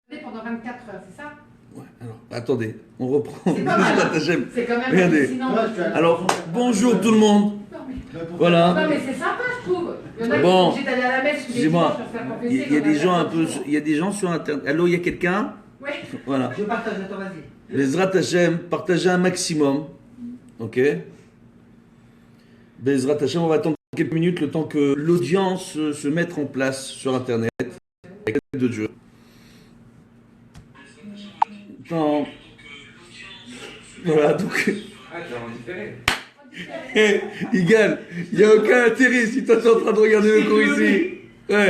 pendant 24 heures, c'est ça? Ouais, alors, attendez, on reprend. C'est pas mal. C'est quand même Regardez. hallucinant. Alors, bonjour tout le monde. Non, mais... Voilà. Non, mais c'est sympa, je trouve. Il y en a Bon. qui sont obligés d'aller à la messe tous les Excusez-moi. dimanches pour se faire confesser. Il y a des gens un peu, il y a des gens sur Internet. Allô, il y a quelqu'un? Ouais. Voilà. Je partage, attends, vas-y. Bezrat Hashem, partagez un maximum. Ok? Bezrat Hashem, on va attendre quelques minutes le temps que l'audience se mette en place sur Internet. Avec l'aide de Dieu. Non. Voilà, donc. Ah, t'es en différé. Igal, il n'y a aucun intérêt si toi tu es en train de regarder le cours ici. Ouais.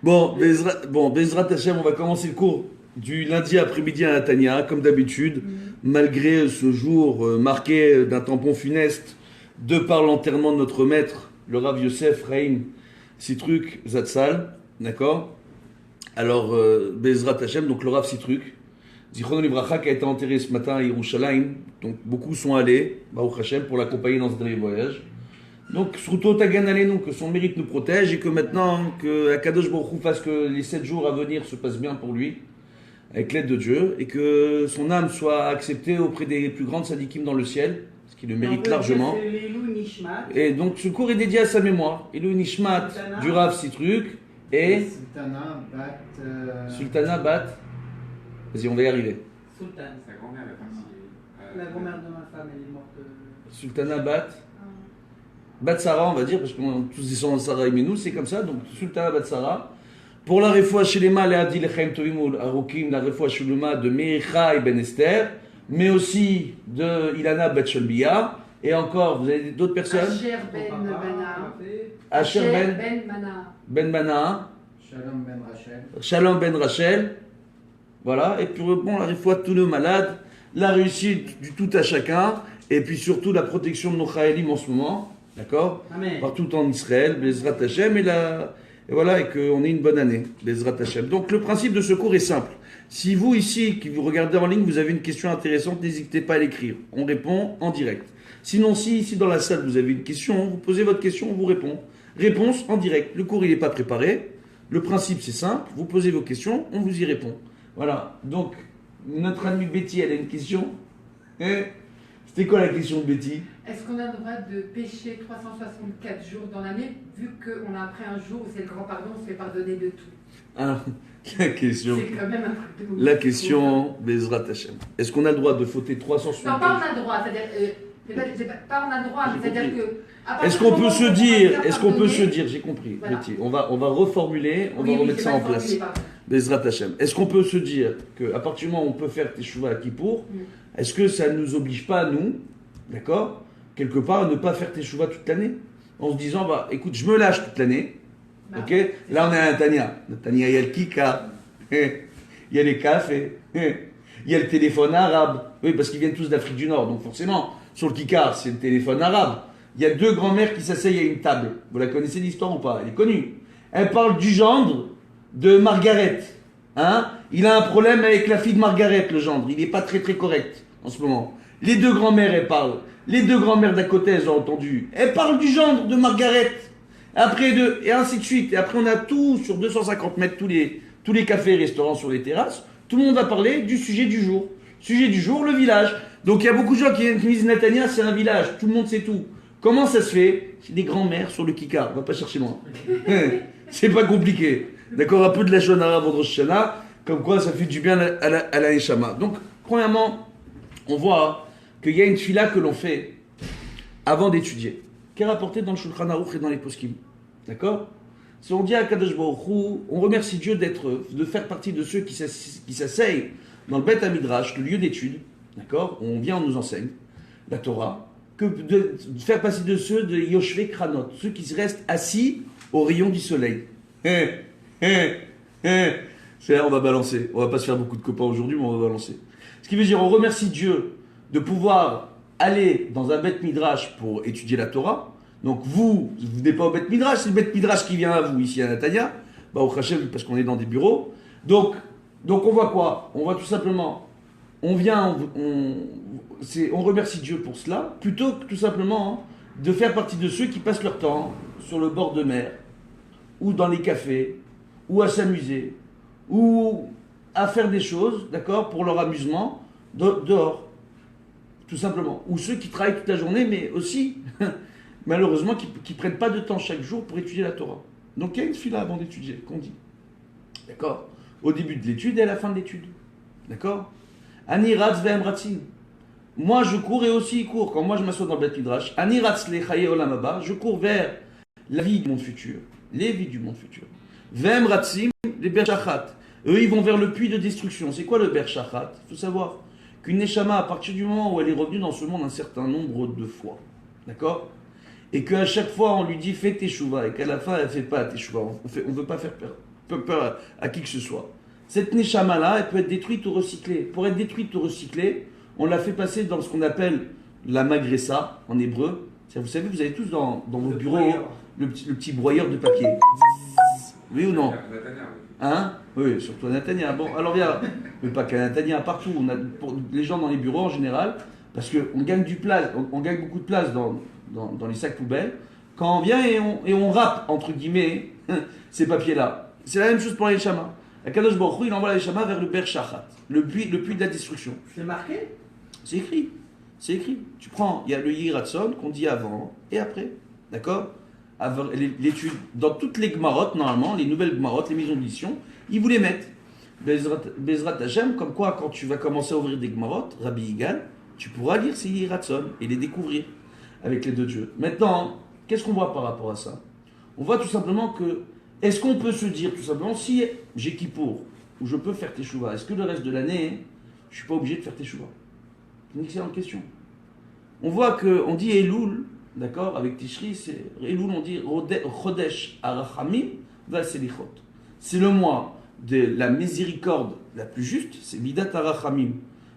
Bon, Bezrat Hashem, on va commencer le cours du lundi après-midi à Natania, comme d'habitude, malgré ce jour marqué d'un tampon funeste, de par l'enterrement de notre maître, le Rav Yosef Reim Sitruk Zatzal, d'accord? Alors, Bezrat Hashem, donc le Rav Sitruk, Zichrono Livracha, qui a été enterré ce matin à Yerushalayim, donc beaucoup sont allés, Baruch Hashem, pour l'accompagner dans ce dernier voyage. Donc, Sruto Tagan Alenu, que son mérite nous protège et que maintenant, que Akadosh Baruch Hu fasse que les 7 jours à venir se passent bien pour lui, avec l'aide de Dieu, et que son âme soit acceptée auprès des plus grandes sadikim dans le ciel, ce qui le mérite largement. Et donc, ce cours est dédié à sa mémoire. Ilou Nishmat du Rav Sitruk et Sultana Bat. Vas-y, on va y arriver. Sultan. Sa grand-mère est partie. La grand-mère de ma femme, elle est morte. Sultana Bat. Bat Sarah, on va dire, parce qu'on est tous descendants de Sarah et Menou, c'est comme ça. Donc, Sultana Bat Sarah. Pour la refoua Shelema, Leadi Lechaim Tovim Arokim, la refoua Shelema de Meircha et Ben Esther, mais aussi de Ilana Bat Shelbia. Et encore, vous avez d'autres personnes? Asher Ben Mana. Asher Ben Mana. Ben Mana. Shalom Ben Rachel. Shalom Ben Rachel. Voilà, et puis bon, la refoua de tous nos malades, la réussite du tout à chacun, et puis surtout la protection de nos Chaélim en ce moment, d'accord? Amen. Partout en Israël, Bezrat Hashem, et voilà, et qu'on ait une bonne année, Bezrat Hashem. Donc le principe de ce cours est simple. Si vous ici, qui vous regardez en ligne, vous avez une question intéressante, n'hésitez pas à l'écrire. On répond en direct. Sinon, si ici dans la salle vous avez une question, vous posez votre question, on vous répond. Réponse en direct. Le cours il n'est pas préparé. Le principe c'est simple. Vous posez vos questions, on vous y répond. Voilà. Donc notre amie Betty, elle a une question. C'était quoi la question de Betty? Est-ce qu'on a le droit de pécher 364 jours dans l'année, vu qu'on a après un jour où c'est le grand pardon, on se fait pardonner de tout? Ah, la question. C'est quand même un truc de ouf. La question, Bezrat Hashem. Est-ce qu'on a le droit de fauter 360? Non, pas on a le droit, c'est-à-dire, pas on a le droit, mais c'est-à-dire que... Est-ce qu'on peut se dire, j'ai compris, Voilà. Betty, on va reformuler, on va remettre ça en place. Bezrat Hashem. Est-ce qu'on peut se dire qu'à partir du moment où on peut faire Teshuvah à Kippour, est-ce que ça ne nous oblige pas, nous, d'accord, quelque part, à ne pas faire Teshuvah toute l'année? En se disant, bah écoute, je me lâche toute l'année, ok? Là, on est à Natania. Natania, il y a le Kika, il y a les cafés, il y a le téléphone arabe. Oui, parce qu'ils viennent tous d'Afrique du Nord, donc forcément, sur le Kika, c'est le téléphone arabe. Il y a deux grands-mères qui s'asseyent à une table. Vous la connaissez l'histoire ou pas? Elle est connue. Elle parle du gendre de Margaret. Hein? Il a un problème avec la fille de Margaret, le gendre. Il n'est pas très très correct en ce moment. Les deux grands-mères, elles parlent. Les deux grands-mères d'à côté, elles ont entendu. Elles parlent du gendre de Margaret. Après et ainsi de suite. Et après, on a tout sur 250 mètres, tous les cafés et restaurants sur les terrasses. Tout le monde va parler du sujet du jour. Sujet du jour, le village. Donc il y a beaucoup de gens qui me disent Natania, c'est un village. Tout le monde sait tout. Comment ça se fait? C'est des grands-mères sur le Kikar. On va pas chercher loin. C'est pas compliqué. D'accord? Un peu de la Shonara avant Rosh Hashanah, comme quoi ça fait du bien à la Neshama. Donc, premièrement, on voit qu'il y a une fila que l'on fait avant d'étudier, qui est rapportée dans le Shulchan Aruch et dans les Poskim. D'accord? Si on dit à Kadosh Baruch Hu, on remercie Dieu de faire partie de ceux qui s'asseyent dans le Beth Hamidrash, le lieu d'étude, d'accord? On vient, on nous enseigne la Torah, que de faire partie de ceux de Yoshve Kranot, ceux qui restent assis au rayon du soleil. C'est là, on va balancer. On va pas se faire beaucoup de copains aujourd'hui, mais on va balancer. Ce qui veut dire, on remercie Dieu de pouvoir aller dans un Beth Midrash pour étudier la Torah. Donc vous n'êtes pas au Beth Midrash, c'est le Beth Midrash qui vient à vous, ici à Natania, au Hachem, parce qu'on est dans des bureaux. Donc on voit quoi? On voit tout simplement, on remercie Dieu pour cela, plutôt que tout simplement de faire partie de ceux qui passent leur temps sur le bord de mer, ou dans les cafés, ou à s'amuser, ou à faire des choses, d'accord, pour leur amusement, dehors, tout simplement. Ou ceux qui travaillent toute la journée, mais aussi, malheureusement, qui ne prennent pas de temps chaque jour pour étudier la Torah. Donc il y a une fila avant d'étudier, qu'on dit. D'accord? Au début de l'étude et à la fin de l'étude. D'accord? Ani ratz ve'em ratzin. Moi je cours et aussi il court. Quand moi je m'assois dans le Beth Midrash, Ani ratz le chaye olam haba, je cours vers la vie du monde futur, les vies du monde futur. Ve'em ratzim, les bershachat. Eux ils vont vers le puits de destruction. C'est quoi le bershachat? Il faut savoir qu'une neshama, à partir du moment où elle est revenue dans ce monde un certain nombre de fois, d'accord? Et qu'à chaque fois on lui dit fais teshuva, et qu'à la fin elle ne fait pas teshuva, on ne veut pas faire peur à qui que ce soit. Cette neshama là, elle peut être détruite ou recyclée. Pour être détruite ou recyclée, on l'a fait passer dans ce qu'on appelle la magressa en hébreu. Vous savez, vous avez tous dans vos bureaux le petit broyeur de papier. Oui ou non? Hein? Oui, surtout à Natania. Bon, alors viens, mais pas qu'à Natania, partout. On a, pour les gens dans les bureaux en général, parce qu'on gagne on gagne beaucoup de place dans les sacs poubelles. Quand on vient et on râpe, entre guillemets, ces papiers-là. C'est la même chose pour les chamas. Akadosh Baruch Hu, il envoie les chamas vers le Bershachat, le puits de la destruction. C'est marqué? C'est écrit. C'est écrit. Tu prends, il y a le Yiratson qu'on dit avant et après. D'accord? L'étude, dans toutes les Gmarot, normalement, les nouvelles Gmarot, les maisons d'édition, ils vous les mettent. Bezrat Hashem, comme quoi, quand tu vas commencer à ouvrir des Gmarot, Rabbi Yigal, tu pourras lire ces Yiratson et les découvrir avec les deux dieux. Maintenant, qu'est-ce qu'on voit par rapport à ça? On voit tout simplement que, est-ce qu'on peut se dire tout simplement, si j'ai Kippour, ou je peux faire Teshuvah, est-ce que le reste de l'année, je ne suis pas obligé de faire Teshuvah? C'est une excellente question. On voit qu'on dit Elul, d'accord, avec Tishri, c'est Elul, on dit Chodesh Arachamim va Selichot. C'est le mois de la miséricorde la plus juste, c'est Midat Arachamim.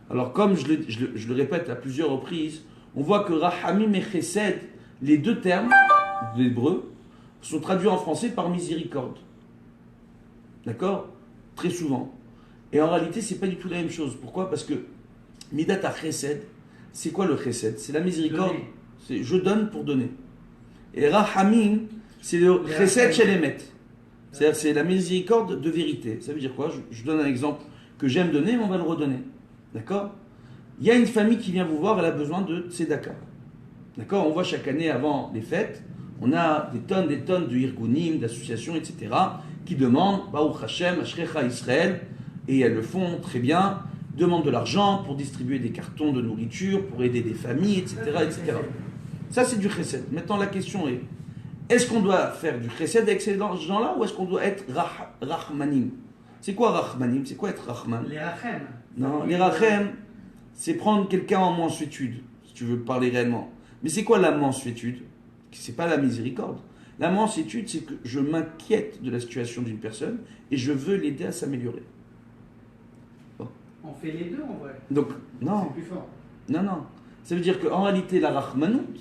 Alors, comme je le répète à plusieurs reprises, on voit que Rachamim et Chesed, les deux termes d'hébreu, sont traduits en français par miséricorde. D'accord? Très souvent. Et en réalité, c'est pas du tout la même chose. Pourquoi? Parce que Midat Chesed, c'est quoi le Chesed? C'est la miséricorde. C'est je donne pour donner. Et Rachamim, c'est le Chesed chez les Met. C'est-à-dire c'est la miséricorde de vérité. Ça veut dire quoi? Je donne un exemple que j'aime donner, mais on va le redonner. D'accord? Il y a une famille qui vient vous voir, elle a besoin de tzedaka. D'accord? On voit chaque année avant les fêtes, on a des tonnes de irgunim, d'associations, etc., qui demandent, Baruch Hashem, Ashrecha Israël, et elles le font très bien, demandent de l'argent pour distribuer des cartons de nourriture, pour aider des familles, etc., etc. Ça, c'est du chesed. Maintenant, la question est, est-ce qu'on doit faire du chesed avec ces gens-là, ou est-ce qu'on doit être rachmanim? C'est quoi rachmanim? C'est quoi être rachman? Les rachem. Non, les rachem, c'est prendre quelqu'un en mansuétude, si tu veux parler réellement. Mais c'est quoi la mansuétude? C'est pas la miséricorde. La mansuétude, c'est que je m'inquiète de la situation d'une personne et je veux l'aider à s'améliorer. Bon. On fait les deux en vrai. Donc, non. C'est plus fort. Non. Ça veut dire qu'en réalité, la rachmanout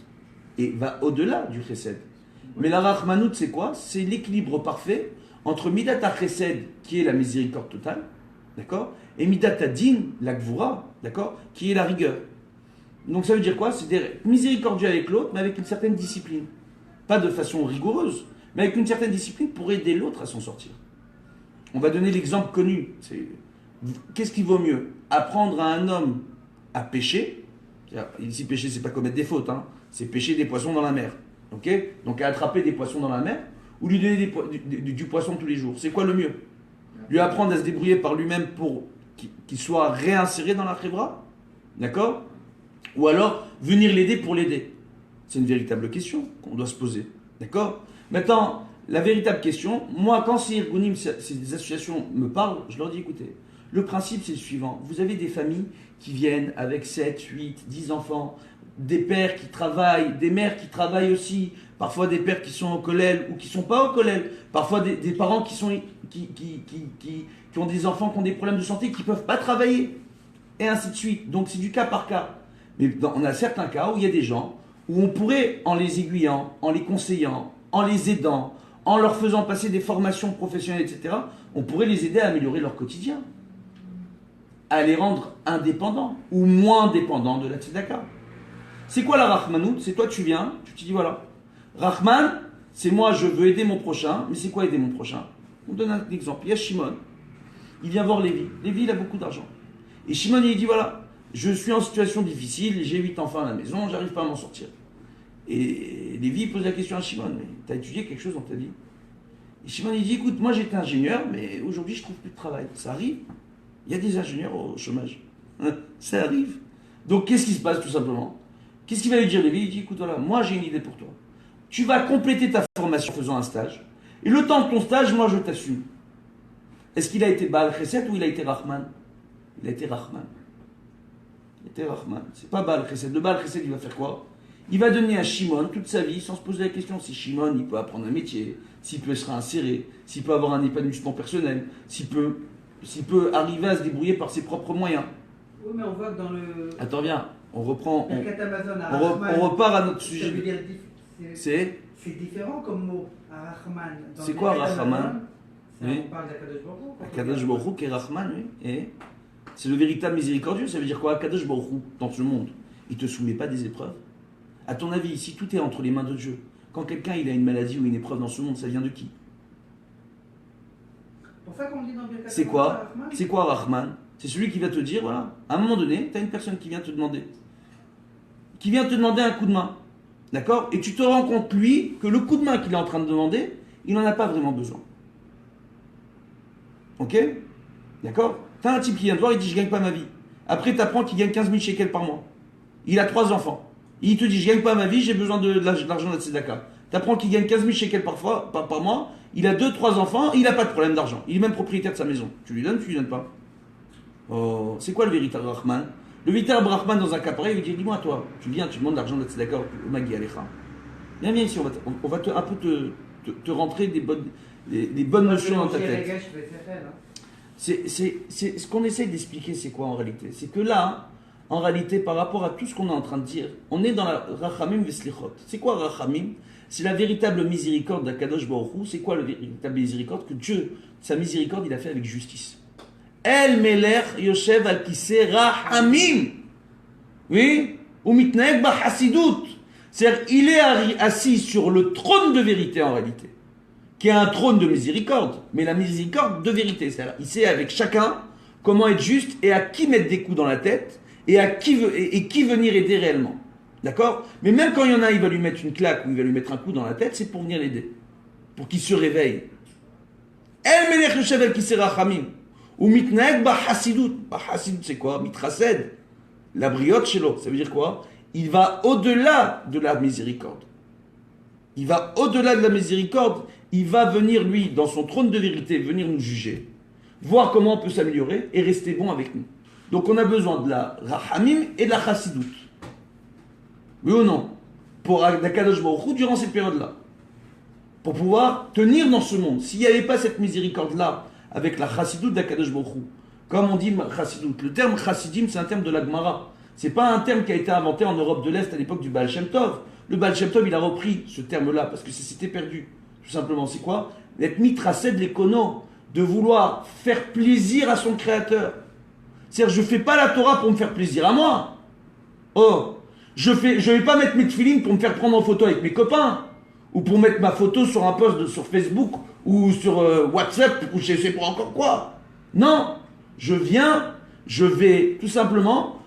va au-delà du chesed. Oui. Mais la rachmanout, c'est quoi? C'est l'équilibre parfait entre midat ha-chesed, qui est la miséricorde totale, d'accord, et midat ha-din, la gvura, d'accord, qui est la rigueur. Donc ça veut dire quoi? C'est d'être miséricordieux avec l'autre, mais avec une certaine discipline. Pas de façon rigoureuse, mais avec une certaine discipline pour aider l'autre à s'en sortir. On va donner l'exemple connu. Qu'est-ce qui vaut mieux? Apprendre à un homme à pêcher. Ici, pêcher, c'est pas commettre des fautes, hein. C'est pêcher des poissons dans la mer. Okay? Donc à attraper des poissons dans la mer, ou lui donner du poisson tous les jours. C'est quoi le mieux? Lui apprendre à se débrouiller par lui-même pour qu'il soit réinséré dans la khébra? D'accord? Ou alors, venir l'aider pour l'aider? C'est une véritable question qu'on doit se poser. D'accord? Maintenant, la véritable question, moi, quand ces irgunim, ces associations me parlent, je leur dis, écoutez, le principe, c'est le suivant. Vous avez des familles qui viennent avec 7, 8, 10 enfants, des pères qui travaillent, des mères qui travaillent aussi, parfois des pères qui sont au kollel ou qui ne sont pas au kollel, parfois des parents qui ont des enfants qui ont des problèmes de santé, qui ne peuvent pas travailler, et ainsi de suite. Donc, c'est du cas par cas. Mais on a certains cas où il y a des gens où on pourrait, en les aiguillant, en les conseillant, en les aidant, en leur faisant passer des formations professionnelles, etc., on pourrait les aider à améliorer leur quotidien, à les rendre indépendants ou moins dépendants de la tzedaka. C'est quoi la Rachmanout? C'est toi, tu viens, tu te dis voilà, Rachman, c'est moi, je veux aider mon prochain, mais c'est quoi aider mon prochain? On donne un exemple. Il y a Shimon. il vient voir Lévi. Lévi, il a beaucoup d'argent. Et Shimon, il dit, voilà, je suis en situation difficile, j'ai 8 enfants à la maison, j'arrive pas à m'en sortir. Et Lévi pose la question à Shimon, mais t'as étudié quelque chose dans ta vie? Et Shimon, il dit, écoute, moi j'étais ingénieur, mais aujourd'hui je trouve plus de travail. Ça arrive. Il y a des ingénieurs au chômage. Ça arrive. Donc qu'est-ce qui se passe tout simplement? Qu'est-ce qu'il va lui dire Lévi? Il dit, écoute, voilà, moi j'ai une idée pour toi. Tu vas compléter ta formation en faisant un stage. Et le temps de ton stage, moi je t'assume. Est-ce qu'il a été Baal Chesed ou il a été Rahman? Il a été Rahman. Il a été Rahman. C'est pas Baal Chesed. Le Baal Chesed, il va faire quoi? Il va donner à Shimon toute sa vie sans se poser la question si Shimon il peut apprendre un métier, s'il peut se réinsérer, s'il peut avoir un épanouissement personnel, s'il peut arriver à se débrouiller par ses propres moyens. Oui, mais on voit que dans le. Attends, viens, on reprend. On repart à notre sujet. C'est différent comme mot, Rahman. C'est quoi Rahman? Oui. On parle d'Akadosh Baruch Hu. Akadosh Baruch Hu qui est Rahman, oui. Et c'est le véritable miséricordieux. Ça veut dire quoi? Akadosh Baruch Hu, dans ce monde, il ne te soumet pas des épreuves. À ton avis, si tout est entre les mains de Dieu, quand quelqu'un il a une maladie ou une épreuve dans ce monde, ça vient de qui? Pour ça qu'on dit dans Birkat C'est quoi? Rahman. C'est quoi Rahman? C'est celui qui va te dire, voilà, à un moment donné, tu as une personne qui vient te demander un coup de main. D'accord? Et tu te rends compte, lui, que le coup de main qu'il est en train de demander, il n'en a pas vraiment besoin. Ok? D'accord? T'as un type qui vient te voir, il dit je gagne pas ma vie. Après, tu apprends qu'il gagne 15 000 shekels par mois. Il a 3 enfants. Il te dit je gagne pas ma vie, j'ai besoin de l'argent de la tzedaka. Tu apprends qu'il gagne 15 000 shekels par mois, il a 2-3 enfants, il n'a pas de problème d'argent. Il est même propriétaire de sa maison. Tu lui donnes ou tu lui donnes pas? Oh, c'est quoi le véritable Rahman? Le véritable Rahman dans un cas pareil, il dit dis-moi toi, tu viens, tu demandes l'argent de la tzedaka au Magi Alecha. Viens ici, on va un peu te rentrer des bonnes notions dans ta tête. C'est ce qu'on essaye d'expliquer, c'est quoi en réalité? C'est que là, en réalité, par rapport à tout ce qu'on est en train de dire, on est dans la Rachamim Veslichot. C'est quoi Rachamim? C'est la véritable miséricorde d'Akadosh Baruch Hu. C'est quoi la véritable miséricorde? Que Dieu, sa miséricorde, il a fait avec justice. El Melech Yoshev al Kiseh Rachamim. Oui? Ou mitnaeg ba Hasidut. C'est-à-dire, il est assis sur le trône de vérité en réalité, qui est un trône de miséricorde, mais la miséricorde de vérité. C'est-à-dire, il sait avec chacun comment être juste et à qui mettre des coups dans la tête et à qui venir aider réellement. D'accord? Mais même quand il y en a, il va lui mettre une claque ou il va lui mettre un coup dans la tête, c'est pour venir l'aider, pour qu'il se réveille. El Melech Yoshev el Kiseh Rachamim. Ou mitnaeg ba Hasidut. Ba Hasidut, c'est quoi? Mitrased. La brioche shelo. Ça veut dire quoi? Il va au-delà de la miséricorde. Il va au-delà de la miséricorde. Il va venir, lui, dans son trône de vérité, venir nous juger, voir comment on peut s'améliorer et rester bon avec nous. Donc on a besoin de la Rahamim et de la Chassidut. Oui ou non? Pour Akadosh Baruch Hu durant cette période-là. Pour pouvoir tenir dans ce monde. S'il n'y avait pas cette miséricorde-là, avec la Chassidut d'Akadosh Baruch Hu, comme on dit Chassidut, le terme Chassidim, c'est un terme de la Gemara. C'est pas un terme qui a été inventé en Europe de l'Est à l'époque du Baal Shem Tov. Le Baal Shem Tov, il a repris ce terme-là parce que c'était perdu. Tout simplement, c'est quoi? D'être mitrased l'écono, de vouloir faire plaisir à son créateur. C'est-à-dire, je ne fais pas la Torah pour me faire plaisir à moi. Oh, je vais pas mettre mes tefilines pour me faire prendre en photo avec mes copains, ou pour mettre ma photo sur un post sur Facebook, ou sur WhatsApp, ou je sais pas encore quoi. Non, je vais tout simplement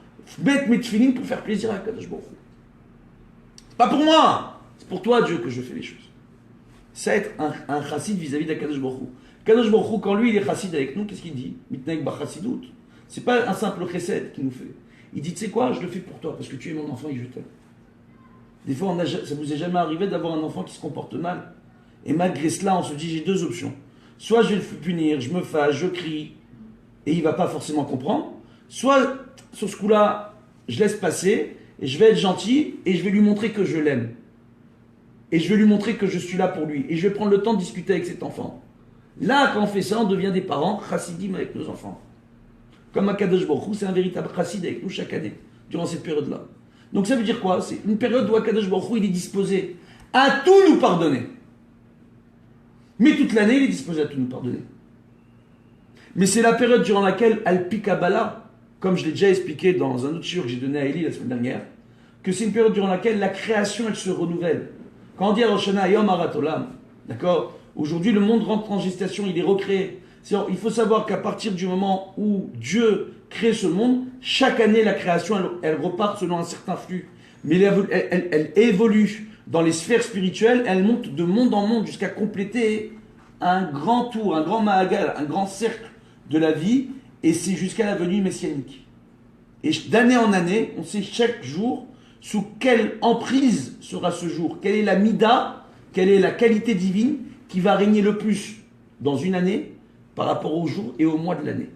mettre mes tefilines pour faire plaisir à Kadosh Baruch Hu. C'est pas pour moi, c'est pour toi, Dieu, que je fais les choses. Ça être un chassid vis-à-vis d'Akadosh Baruch Hu. Kadosh Baruch Hu, quand lui il est chassid avec nous, qu'est-ce qu'il dit? Mitnaeg ba chassidut. C'est pas un simple chesed qu'il nous fait. Il dit, tu sais quoi, je le fais pour toi, parce que tu es mon enfant et je t'aime. Des fois, ça vous est jamais arrivé d'avoir un enfant qui se comporte mal. Et malgré cela, on se dit, j'ai 2 options. Soit je vais le punir, je me fâche, je crie, et il va pas forcément comprendre. Soit, sur ce coup-là, je laisse passer, et je vais être gentil, et je vais lui montrer que je l'aime. Et je vais lui montrer que je suis là pour lui. Et je vais prendre le temps de discuter avec cet enfant. Là, quand on fait ça, on devient des parents chassidim avec nos enfants. Comme Akadosh Baruch Hu, c'est un véritable chassid avec nous chaque année, durant cette période-là. Donc ça veut dire quoi? C'est une période où Akadosh Baruch Hu, il est disposé à tout nous pardonner. Mais toute l'année, il est disposé à tout nous pardonner. Mais c'est la période durant laquelle Al-Pi Kabbalah, comme je l'ai déjà expliqué dans un autre shiur que j'ai donné à Eli la semaine dernière, que c'est une période durant laquelle la création, elle se renouvelle. Quand on dit à Rosh Hashanah, Yom Harat Olam, d'accord? Aujourd'hui, le monde rentre en gestation, il est recréé. Il faut savoir qu'à partir du moment où Dieu crée ce monde, chaque année, la création, elle repart selon un certain flux. Mais elle évolue dans les sphères spirituelles, elle monte de monde en monde jusqu'à compléter un grand tour, un grand maagal, un grand cercle de la vie, et c'est jusqu'à la venue messianique. Et d'année en année, on sait chaque jour sous quelle emprise sera ce jour, quelle est la mida, quelle est la qualité divine qui va régner le plus dans une année par rapport au jour et au mois de l'année.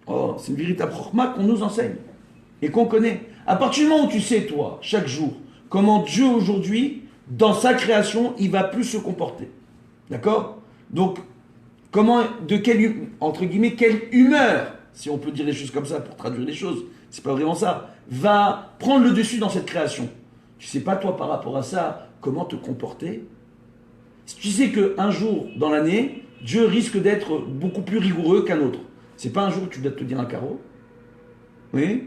Oh, c'est une véritable chokma qu'on nous enseigne et qu'on connaît. À partir du moment où tu sais, toi, chaque jour, comment Dieu aujourd'hui, dans sa création, il va plus se comporter. D'accord? Donc, entre guillemets, quelle humeur, si on peut dire les choses comme ça pour traduire les choses, c'est pas vraiment ça, va prendre le dessus dans cette création. Tu sais pas, toi, par rapport à ça, comment te comporter? Si tu sais qu'un jour dans l'année, Dieu risque d'être beaucoup plus rigoureux qu'un autre. C'est pas un jour où tu dois te dire un carreau. Oui.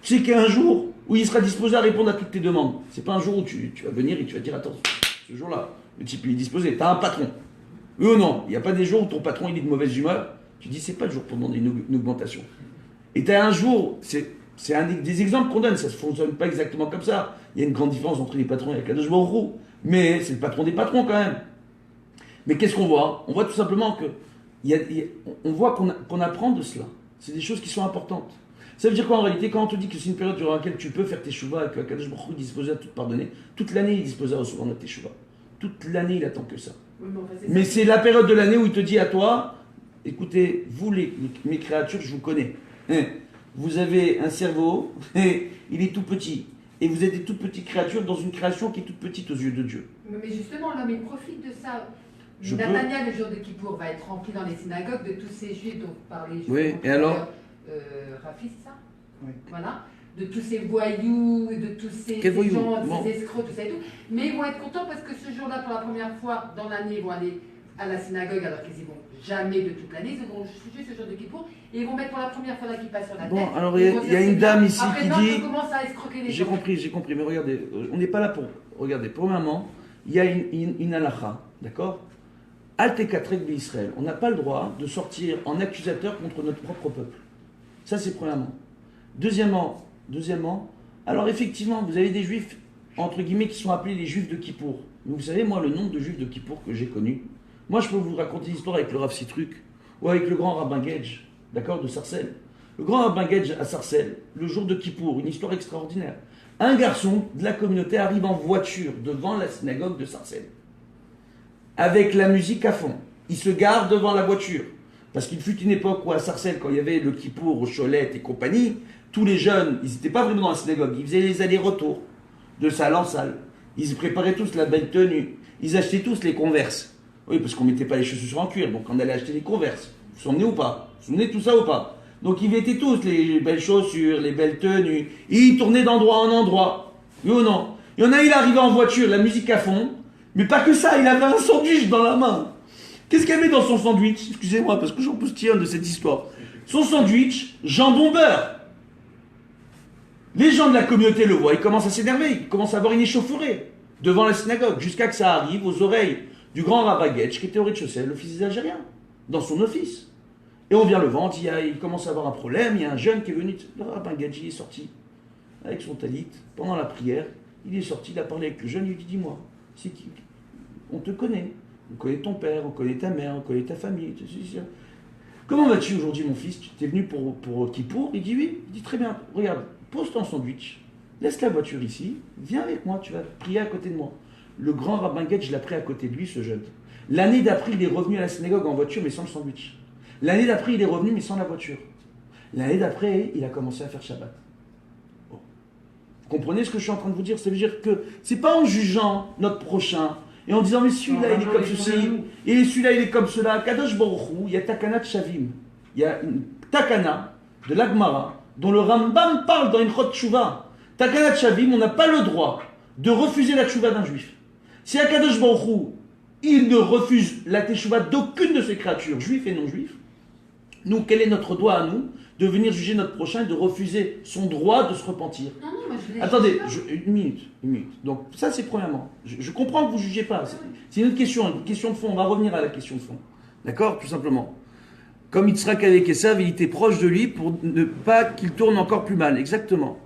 Tu sais qu'il y a un jour où il sera disposé à répondre à toutes tes demandes. C'est pas un jour où tu vas venir et tu vas dire attends, ce jour-là, le type il est disposé, t'as un patron. Oui ou non? Il n'y a pas des jours où ton patron il est de mauvaise humeur. Tu dis c'est pas le jour pour demander une augmentation. Et t'as un jour, c'est un des exemples qu'on donne, ça ne fonctionne pas exactement comme ça. Il y a une grande différence entre les patrons et la Kadosh Baruch Hu. Mais c'est le patron des patrons quand même. Mais qu'est-ce qu'on voit? On voit tout simplement que on voit qu'on apprend de cela. C'est des choses qui sont importantes. Ça veut dire quoi en réalité? Quand on te dit que c'est une période durant laquelle tu peux faire tes shuvas et que Kadosh Baruch Hu est disposé à tout pardonner, toute l'année il est disposé à recevoir notre tes shuvas. Toute l'année il attend que ça. Oui, mais c'est la période de l'année où il te dit à toi, écoutez, vous mes créatures, je vous connais. Vous avez un cerveau, et il est tout petit. Et vous êtes des toutes petites créatures dans une création qui est toute petite aux yeux de Dieu. Mais justement, l'homme, il profite de ça. Natania, le jour de Kippour, va être rempli dans les synagogues de tous ces juifs dont vous parlez. Oui, et alors Rafi, c'est ça? Oui. Voilà. De tous ces voyous, de tous ces gens, ces escrocs, tout ça et tout. Mais ils vont être contents parce que ce jour-là, pour la première fois dans l'année, ils vont aller à la synagogue alors qu'ils y vont jamais de toute l'année. Ils vont juger ce jour de Kippour et ils vont mettre pour la première fois la kippa sur la tête. Bon, alors il y a une dame ici qui dit... commence à escroquer les j'ai compris, mais regardez, on n'est pas là pour... Regardez, premièrement, il y a une halakha, d'accord? Al-Tekatrek d'Israël. On n'a pas le droit de sortir en accusateur contre notre propre peuple. Ça, c'est premièrement. Deuxièmement, alors effectivement, vous avez des juifs, entre guillemets, qui sont appelés les juifs de Kippour. Mais vous savez, moi, le nombre de juifs de Kippour que j'ai connus, moi, je peux vous raconter l'histoire avec le Rav Citruc ou avec le grand rabbin Gedge, d'accord, de Sarcelles. Le grand rabbin Gedge à Sarcelles, le jour de Kippour, une histoire extraordinaire. Un garçon de la communauté arrive en voiture devant la synagogue de Sarcelles, avec la musique à fond. Il se gare devant la voiture. Parce qu'il fut une époque où à Sarcelles, quand il y avait le Kippour, au Cholette et compagnie, tous les jeunes, ils n'étaient pas vraiment dans la synagogue, ils faisaient les allers-retours de salle en salle. Ils préparaient tous la belle tenue. Ils achetaient tous les Converse. Oui, parce qu'on ne mettait pas les chaussures en cuir, donc on allait acheter les Converse. Vous vous souvenez ou pas? Vous vous souvenez de tout ça ou pas? Donc ils mettaient tous les belles chaussures, les belles tenues. Et ils tournaient d'endroit en endroit. Oui ou non? Il y en a, il arrivait en voiture, la musique à fond. Mais pas que ça, il avait un sandwich dans la main. Qu'est-ce qu'il y avait dans son sandwich? Excusez-moi, parce que j'en poustille de cette histoire. Son sandwich, jambon beurre. Les gens de la communauté le voient, ils commencent à s'énerver, ils commencent à avoir une échauffourée devant la synagogue, jusqu'à que ça arrive aux oreilles du grand rabbin Gedge, qui était au rez-de-chaussée, l'office des Algériens, dans son office. Et on vient le vendre, il commence à avoir un problème, il y a un jeune qui est venu, le rabbin Gedge, il est sorti avec son talit, pendant la prière, il est sorti, il a parlé avec le jeune, il lui dit, dis-moi, c'est qui? On te connaît. On connaît ton père, on connaît ta mère, on connaît ta famille. Comment vas-tu aujourd'hui, mon fils? Tu es venu pour Kippour? Il dit oui. Il dit très bien, regarde, pose ton sandwich, laisse la voiture ici, viens avec moi, tu vas prier à côté de moi. Le grand rabbin Gedge l'a pris à côté de lui, ce jeune. L'année d'après, il est revenu à la synagogue en voiture, mais sans le sandwich. L'année d'après, il est revenu, mais sans la voiture. L'année d'après, il a commencé à faire Shabbat. Bon. Vous comprenez ce que je suis en train de vous dire? Ça veut dire que c'est pas en jugeant notre prochain, et en disant, mais celui-là, il est comme ceci, et celui-là, il est comme cela. Kadosh Baruch Hu, il y a Takana de Shavim. Il y a une Takana de l'Agmara, dont le Rambam parle dans une Chot Tshuva. Takana de Shavim, on n'a pas le droit de refuser la Tshuva d'un juif. Si Kadosh Baruch Hu, il ne refuse la Teshuva d'aucune de ses créatures, juifs et non juifs, nous, quel est notre droit à nous de venir juger notre prochain et de refuser son droit de se repentir? Non, moi je Attendez, une minute. Donc ça c'est premièrement. Je comprends que vous ne jugez pas. C'est une autre question, une question de fond. On va revenir à la question de fond. D'accord? Tout simplement. Comme Yitzhak avec Esav, il était proche de lui pour ne pas qu'il tourne encore plus mal. Exactement.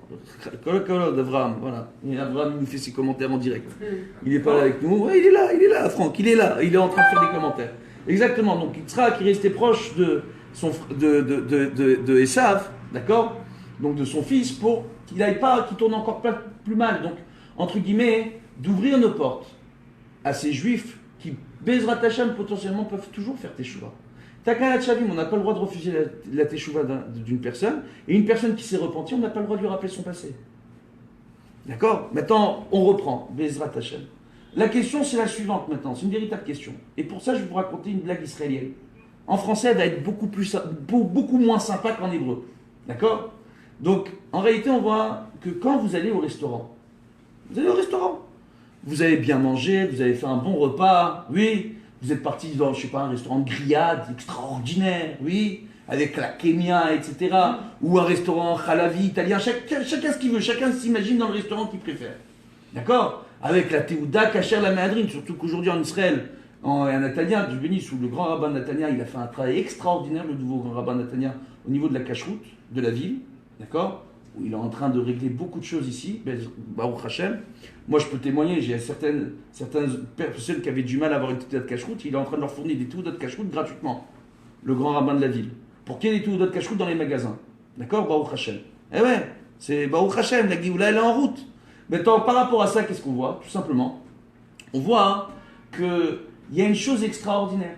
Abraham, voilà. Et Abraham nous fait ses commentaires en direct. Il n'est pas là avec nous. Ouais, il est là, Franck, il est là. Il est en train de faire des commentaires. Exactement. Donc Yitzhak, il restait proche de Esav, d'accord? Donc de son fils, pour qu'il n'aille pas, qu'il tourne encore plus mal. Donc, entre guillemets, d'ouvrir nos portes à ces juifs qui, Bezrat Hashem, potentiellement peuvent toujours faire teshuva. Takana Tchavim, on n'a pas le droit de refuser la teshuva d'une personne, et une personne qui s'est repentie, on n'a pas le droit de lui rappeler son passé. D'accord? Maintenant, on reprend, Bezrat Hashem. La question, c'est la suivante maintenant, c'est une véritable question. Et pour ça, je vais vous raconter une blague israélienne. En français, elle va être beaucoup moins sympa qu'en hébreu. D'accord? Donc, en réalité, on voit que quand vous allez au restaurant, vous avez bien mangé, vous avez fait un bon repas, oui, vous êtes parti dans, je sais pas, un restaurant de grillade extraordinaire, oui, avec la kémia, etc. Ou un restaurant halavi italien, chacun ce qu'il veut, chacun s'imagine dans le restaurant qu'il préfère. D'accord? Avec la théouda, kasher, la méadrine, surtout qu'aujourd'hui en Israël, un Netanya, du béni, sous le grand rabbin Netanya, il a fait un travail extraordinaire, le nouveau grand rabbin Netanya, au niveau de la cacheroute de la ville, d'accord? Où il est en train de régler beaucoup de choses ici, Baruch Hashem. Moi, je peux témoigner, j'ai certaines personnes qui avaient du mal à avoir une théouda de cacheroute, il est en train de leur fournir des théoudas de cacheroute gratuitement, le grand rabbin de la ville, pour qu'il y ait des théoudas de cacheroute dans les magasins. D'accord? Baruch Hashem. Eh ouais, c'est Baruch Hashem, la Géoula, elle est en route. Maintenant, par rapport à ça, qu'est-ce qu'on voit? Tout simplement, on voit qu'il y a une chose extraordinaire,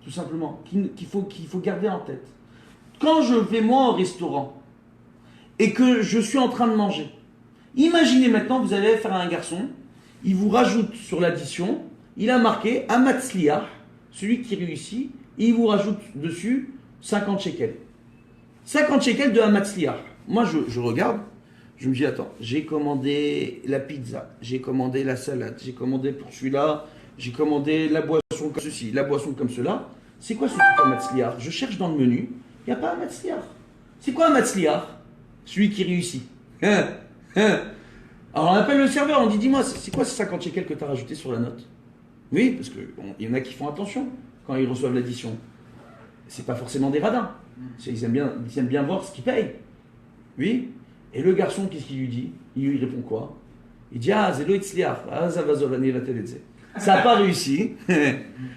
tout simplement, qu'il faut garder en tête. Quand je vais moi au restaurant et que je suis en train de manger, imaginez maintenant, vous allez faire à un garçon, il vous rajoute sur l'addition, il a marqué Amatzliach, celui qui réussit, et il vous rajoute dessus 50 shekels. 50 shekels de Amatzliach. Moi, je regarde, je me dis, attends, j'ai commandé la pizza, j'ai commandé la salade, j'ai commandé pour celui-là, j'ai commandé la boisson comme ceci, la boisson comme cela. C'est quoi ce truc Amatzliach? Je cherche dans le menu, il n'y a pas Amatzliach. C'est quoi Amatzliach? Celui qui réussit. Alors on appelle le serveur, on dit, dis-moi, c'est quoi ces 50 shekels que tu as rajouté sur la note? Oui, parce qu'il y en a qui font attention quand ils reçoivent l'addition. C'est pas forcément des radins. Ils aiment bien voir ce qu'ils payent. Oui. Et le garçon, qu'est-ce qu'il lui dit? Il lui répond quoi? Il dit, ah, zélo itzliach, ah, ça va zolani la teledze. Ça n'a pas réussi.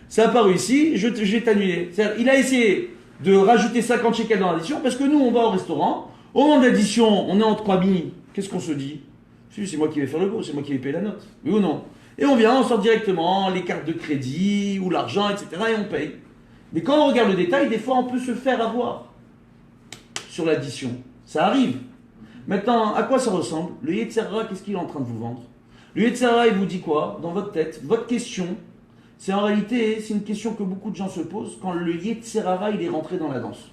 Ça n'a pas réussi, je vais t'annuler. Il a essayé de rajouter 50 shekels dans l'addition, parce que nous, on va au restaurant, au moment de l'addition, on est en 3000. Qu'est-ce qu'on se dit? C'est moi qui vais faire le beau, c'est moi qui vais payer la note. Oui ou non? Et on vient, on sort directement les cartes de crédit, ou l'argent, etc. et on paye. Mais quand on regarde le détail, des fois, on peut se faire avoir sur l'addition. Ça arrive. Maintenant, à quoi ça ressemble? Le Yetzer Hara, qu'est-ce qu'il est en train de vous vendre? Le Yetzer Hara, il vous dit quoi? Dans votre tête, votre question, c'est en réalité, c'est une question que beaucoup de gens se posent quand le Yetzer Hara, il est rentré dans la danse.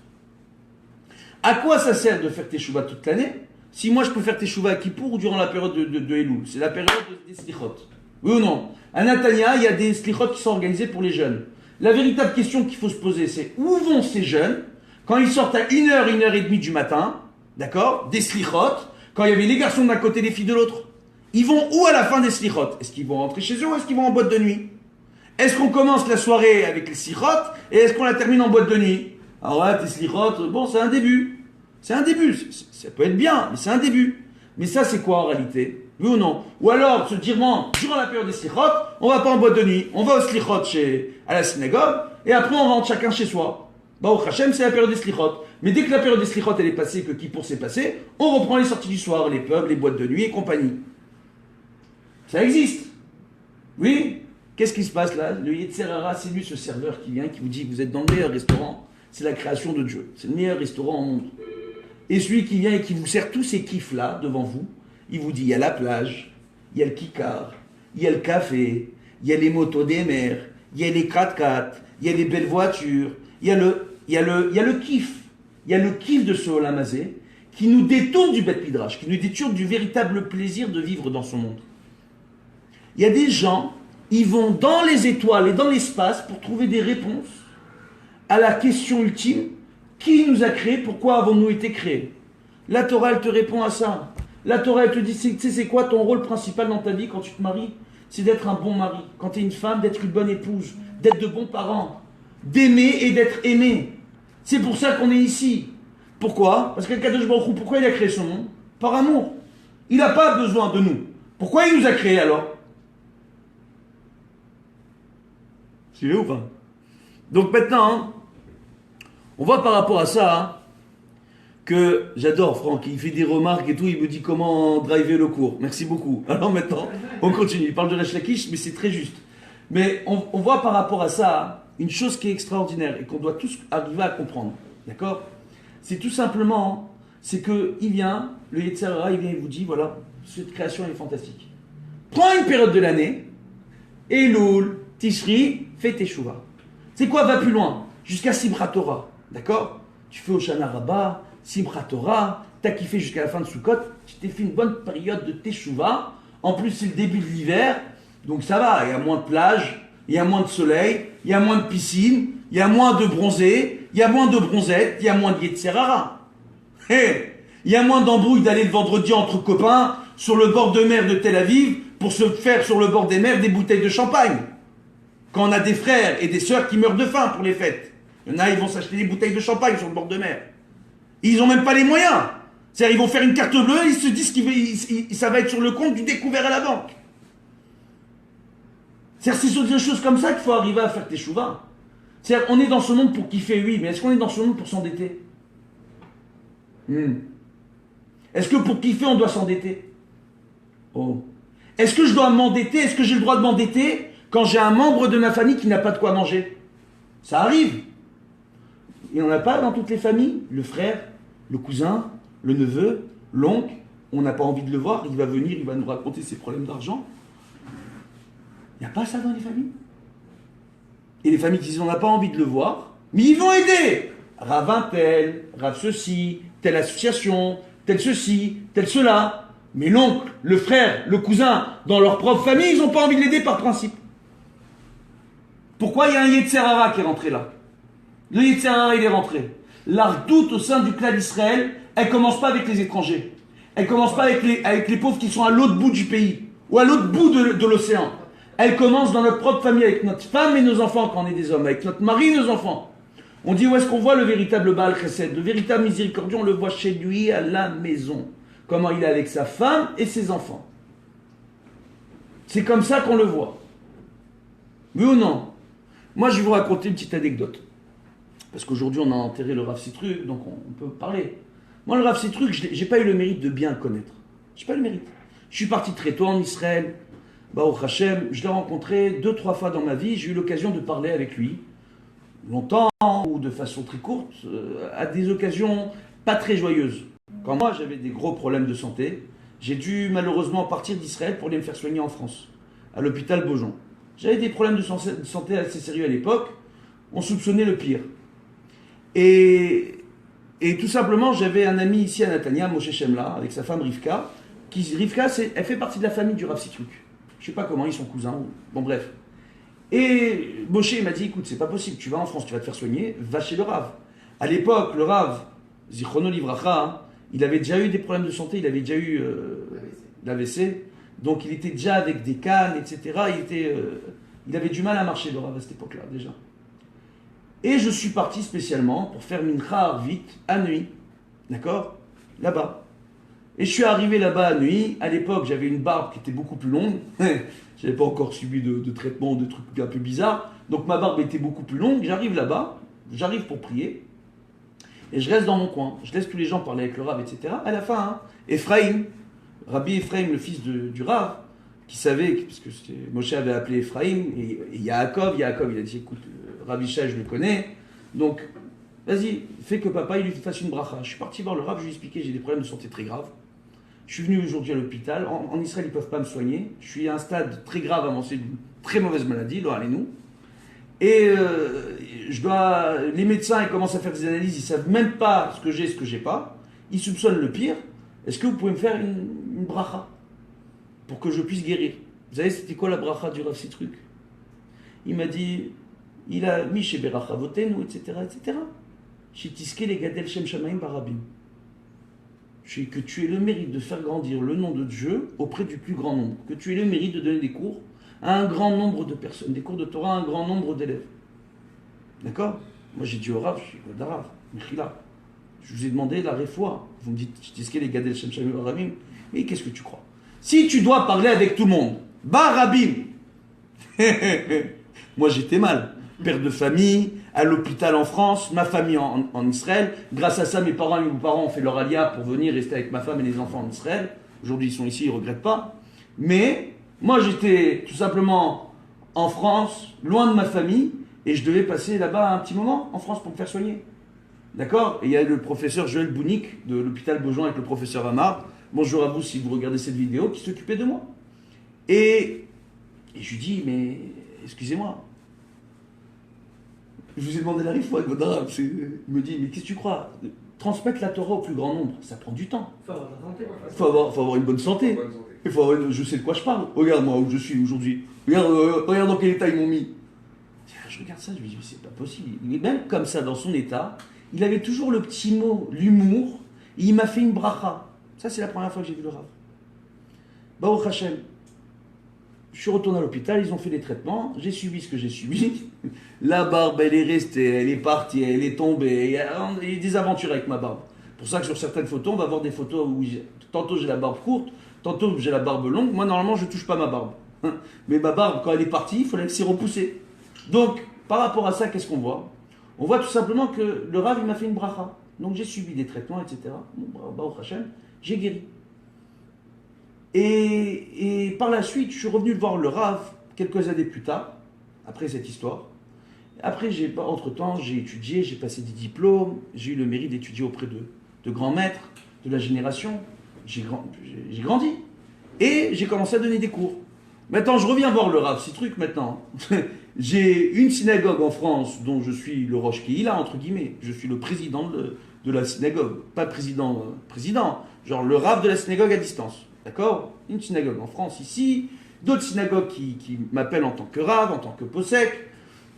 À quoi ça sert de faire teshuva toute l'année si moi je peux faire teshuva à Kippour ou durant la période de Elul? C'est la période des slichot. Oui ou non? À Netanya, il y a des slichot qui sont organisés pour les jeunes. La véritable question qu'il faut se poser, c'est où vont ces jeunes quand ils sortent à 1h, 1h30 du matin, d'accord, des slichot, quand il y avait les garçons d'un côté et les filles de l'autre? Ils vont où à la fin des slichot? Est-ce qu'ils vont rentrer chez eux ou est-ce qu'ils vont en boîte de nuit? Est-ce qu'on commence la soirée avec les slichot et est-ce qu'on la termine en boîte de nuit? Alors ouais, tes slichot, bon, c'est un début. C'est un début. Ça peut être bien, mais c'est un début. Mais ça, c'est quoi en réalité? Oui ou non? Ou alors, se dire, bon, durant la période des slichot, on va pas en boîte de nuit. On va au slichot à la synagogue et après on rentre chacun chez soi. Au Hachem, c'est la période des slichot. Mais dès que la période des slichot elle est passée, que Kippour s'est passé, on reprend les sorties du soir, les pubs, les boîtes de nuit et compagnie. Ça existe. Oui. Qu'est-ce qui se passe là? Le Yetzer Hara, c'est lui, ce serveur qui vient, qui vous dit, vous êtes dans le meilleur restaurant. C'est la création de Dieu. C'est le meilleur restaurant au monde. Et celui qui vient et qui vous sert tous ces kiffs-là devant vous, il vous dit, il y a la plage, il y a le kikar, il y a le café, il y a les motos des mers, il y a les 4x4, il y a les belles voitures, il y a le kiff. Il y a le kiff de ce Olam Hazé qui nous détourne du Beth Midrash, qui nous détourne du véritable plaisir de vivre dans son monde. Il y a des gens, ils vont dans les étoiles et dans l'espace pour trouver des réponses à la question ultime: qui nous a créés? Pourquoi avons-nous été créés? La Torah, elle te répond à ça. La Torah, elle te dit, tu sais, c'est quoi ton rôle principal dans ta vie quand tu te maries? C'est d'être un bon mari. Quand tu es une femme, d'être une bonne épouse, d'être de bons parents, d'aimer et d'être aimé. C'est pour ça qu'on est ici. Pourquoi? Parce que Kadosh Baruch Hu, pourquoi il a créé ce monde? Par amour. Il n'a pas besoin de nous. Pourquoi il nous a créés alors? C'est vrai ou pas? Donc maintenant, on voit par rapport à ça que j'adore Franck, il fait des remarques et tout, il me dit comment driver le cours. Merci beaucoup. Alors maintenant, on continue. Il parle de Resh Lakish, mais c'est très juste. Mais on voit par rapport à ça une chose qui est extraordinaire et qu'on doit tous arriver à comprendre. D'accord? C'est tout simplement, c'est que il vient, le Yetzer Hara, il vient et vous dit, voilà, cette création est fantastique. Prends une période de l'année, Elul, Tishri, fais tes Teshuvah. C'est quoi? Va plus loin, jusqu'à Simchat Torah. D'accord? Tu fais Hoshana Rabbah, Simchat Torah, t'as kiffé jusqu'à la fin de Sukkot, tu t'es fait une bonne période de Teshuvah. En plus, c'est le début de l'hiver, donc ça va, il y a moins de plage, il y a moins de soleil, il y a moins de piscine, il y a moins de bronzés, il y a moins de bronzettes, il y a moins de Yetzer Hara. Hey, il y a moins d'embrouilles d'aller le vendredi entre copains sur le bord de mer de Tel Aviv pour se faire sur le bord des mers des bouteilles de champagne. Quand on a des frères et des sœurs qui meurent de faim pour les fêtes. Il y en a, ils vont s'acheter des bouteilles de champagne sur le bord de mer. Ils n'ont même pas les moyens. C'est-à-dire, ils vont faire une carte bleue, ils se disent que ça va être sur le compte du découvert à la banque. C'est-à-dire, c'est sur des choses comme ça qu'il faut arriver à faire tes chouvas. C'est-à-dire, on est dans ce monde pour kiffer, oui, mais est-ce qu'on est dans ce monde pour s'endetter? Est-ce que pour kiffer, on doit s'endetter? Oh. Est-ce que je dois m'endetter? Est-ce que j'ai le droit de m'endetter quand j'ai un membre de ma famille qui n'a pas de quoi manger? Ça arrive. Il n'y en a pas dans toutes les familles. Le frère, le cousin, le neveu, l'oncle, on n'a pas envie de le voir, il va venir, il va nous raconter ses problèmes d'argent. Il n'y a pas ça dans les familles. Et les familles qui disent on n'a pas envie de le voir, mais ils vont aider. Rav un tel, Rav ceci, telle association, tel ceci, tel cela. Mais l'oncle, le frère, le cousin, dans leur propre famille, ils n'ont pas envie de l'aider par principe. Pourquoi il y a un Yetzer Hara qui est rentré là? Le Yetzer Hara, il est rentré. L'ardoute au sein du clan d'Israël, elle ne commence pas avec les étrangers. Elle ne commence pas avec les pauvres qui sont à l'autre bout du pays, ou à l'autre bout de l'océan. Elle commence dans notre propre famille, avec notre femme et nos enfants quand on est des hommes, avec notre mari et nos enfants. On dit où est-ce qu'on voit le véritable Baal Chesed, le véritable miséricordieux, on le voit chez lui à la maison. Comment il est avec sa femme et ses enfants. C'est comme ça qu'on le voit. Oui ou non? Moi, je vais vous raconter une petite anecdote. Parce qu'aujourd'hui, on a enterré le Rav Sitruk, donc on peut parler. Moi, le Rav Sitruk, je n'ai pas eu le mérite de bien le connaître. Je n'ai pas eu le mérite. Je suis parti très tôt en Israël. Baruch Hashem, je l'ai rencontré 2-3 fois dans ma vie. J'ai eu l'occasion de parler avec lui. Longtemps, ou de façon très courte, à des occasions pas très joyeuses. Quand moi, j'avais des gros problèmes de santé, j'ai dû malheureusement partir d'Israël pour aller me faire soigner en France, à l'hôpital Beaujon. J'avais des problèmes de santé assez sérieux à l'époque. On soupçonnait le pire. Et tout simplement, j'avais un ami ici à Natania, Moshe Shemla, avec sa femme Rivka. Rivka, elle fait partie de la famille du Rav Sitruk. Je ne sais pas comment, ils sont cousins. Bon, bref. Et Moshe m'a dit, écoute, c'est pas possible, tu vas en France, tu vas te faire soigner, va chez le Rav. À l'époque, le Rav, Zichrono Livracha, il avait déjà eu des problèmes de santé, il avait déjà eu l'AVC. Donc il était déjà avec des cannes, etc. Il avait du mal à marcher, le Rav, à cette époque-là, déjà. Et je suis parti spécialement pour faire Mincha Arvit à nuit. D'accord? Là-bas. Et je suis arrivé là-bas à nuit. À l'époque, j'avais une barbe qui était beaucoup plus longue. Je n'avais pas encore subi de traitement, de trucs un peu bizarres. Donc ma barbe était beaucoup plus longue. J'arrive là-bas. J'arrive pour prier. Et je reste dans mon coin. Je laisse tous les gens parler avec le Rav, etc. À la fin, Ephraim, Rabbi Ephraim, le fils du Rav, qui savait, parce que Moshe avait appelé Ephraim, et Yaakov, il a dit, écoute, Rabbi Shai, je le connais, donc, vas-y, fais que papa, il lui fasse une bracha. Je suis parti voir le Rav, je lui ai expliqué, j'ai des problèmes de santé très graves. Je suis venu aujourd'hui à l'hôpital. En Israël, ils ne peuvent pas me soigner. Je suis à un stade très grave avancé d'une très mauvaise maladie, là, allez-nous. Et les médecins, ils commencent à faire des analyses, ils ne savent même pas ce que j'ai, ce que j'ai pas. Ils soupçonnent le pire. Est-ce que vous pouvez me faire une bracha pour que je puisse guérir? Vous savez, c'était quoi la bracha du Rav Sitruk? Il m'a dit, il a mis chez Berachavotenu, etc., etc. Chez Tiske les Gadel Shem Shamaim Barabim. Que tu aies le mérite de faire grandir le nom de Dieu auprès du plus grand nombre. Que tu aies le mérite de donner des cours à un grand nombre de personnes, des cours de Torah à un grand nombre d'élèves. D'accord? Moi j'ai dit au Rav, je suis d'Arav, Mechila. Je vous ai demandé la réfoua. Vous me dites, je dis les Shem Shamim Rabim. Mais qu'est-ce que tu crois? Si tu dois parler avec tout le monde, bah Rabim. Moi j'étais mal. Père de famille, à l'hôpital en France, ma famille en Israël. Grâce à ça, mes parents et mes parents ont fait leur alia pour venir rester avec ma femme et les enfants en Israël. Aujourd'hui, ils sont ici, ils ne regrettent pas. Mais moi, j'étais tout simplement en France, loin de ma famille, et je devais passer là-bas un petit moment en France pour me faire soigner. D'accord? Et il y a le professeur Joël Bounik de l'hôpital Beaujon avec le professeur Amar. Bonjour à vous si vous regardez cette vidéo, qui s'occupait de moi. Et je lui dis, mais excusez-moi, je vous ai demandé la réfoua avec votre arabe. Il me dit, mais qu'est-ce que tu crois? Transmettre la Torah au plus grand nombre, ça prend du temps. Il faut avoir une bonne santé. Il faut avoir je sais de quoi je parle. Regarde moi où je suis aujourd'hui. Regarde dans quel état ils m'ont mis. Je regarde ça, je me dis, mais c'est pas possible. Il est même comme ça dans son état. Il avait toujours le petit mot, l'humour. Et il m'a fait une bracha. Ça, c'est la première fois que j'ai vu le Rav. Baruch Hashem. Je suis retourné à l'hôpital, ils ont fait des traitements, j'ai subi ce que j'ai subi. La barbe, elle est restée, elle est partie, elle est tombée. Il y a des aventures avec ma barbe. C'est pour ça que sur certaines photos, on va voir des photos où tantôt j'ai la barbe courte, tantôt j'ai la barbe longue. Moi, normalement, je ne touche pas ma barbe. Mais ma barbe, quand elle est partie, il fallait que c'est repoussé. Donc, par rapport à ça, qu'est-ce qu'on voit? On voit tout simplement que le Rav, il m'a fait une bracha. Donc, j'ai subi des traitements, etc. Baruch Hashem, j'ai guéri. Et par la suite, je suis revenu voir le Rav quelques années plus tard, après cette histoire. Après, entre-temps, j'ai étudié, j'ai passé des diplômes, j'ai eu le mérite d'étudier auprès de grands maîtres de la génération. J'ai grandi. Et j'ai commencé à donner des cours. Maintenant, je reviens voir le Rav, ces trucs maintenant. J'ai une synagogue en France dont je suis le Rosh Kehila, entre guillemets. Je suis le président de la synagogue. Pas président, genre le Rav de la synagogue à distance. D'accord? Une synagogue en France ici, d'autres synagogues qui m'appellent en tant que Rav, en tant que Posek.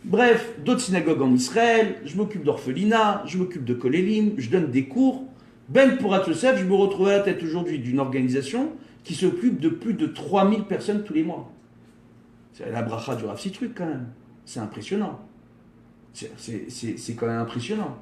Bref, d'autres synagogues en Israël. Je m'occupe d'orphelinat, je m'occupe de Kolélim, je donne des cours. Ben Pourat Yosef, je me retrouve à la tête aujourd'hui d'une organisation qui s'occupe de plus de 3000 personnes tous les mois. C'est la bracha du Rav Citruc quand même. C'est impressionnant. C'est quand même impressionnant.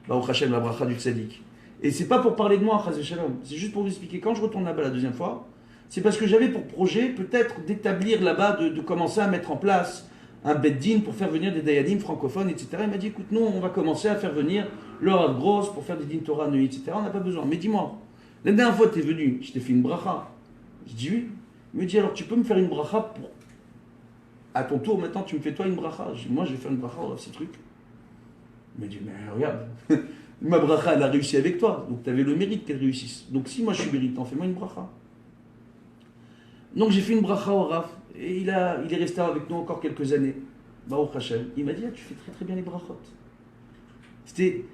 Baruch Hashem, la bracha du Tzadik. Et c'est pas pour parler de moi, Chaz Shalom. C'est juste pour vous expliquer. Quand je retourne là-bas la deuxième fois, c'est parce que j'avais pour projet peut-être d'établir là-bas, de commencer à mettre en place un beddin pour faire venir des dayanim francophones, etc. Il m'a dit, écoute, nous, on va commencer à faire venir le Rav Gross pour faire des din Torah nuit, etc. On n'a pas besoin. Mais dis-moi, la dernière fois tu es venu, je t'ai fait une bracha. Je dis oui. Il me dit, alors tu peux me faire une bracha pour... À ton tour, maintenant, tu me fais toi une bracha. Je dis, moi, je vais faire une bracha, ces trucs. Il m'a dit, mais regarde, ma bracha, elle a réussi avec toi. Donc, tu avais le mérite qu'elle réussisse. Donc, si moi, je suis méritant, fais-moi une bracha. Donc, j'ai fait une bracha au Rav. Et il est resté avec nous encore quelques années. Baruch Hashem. Il m'a dit, ah, tu fais très très bien les brachot. C'était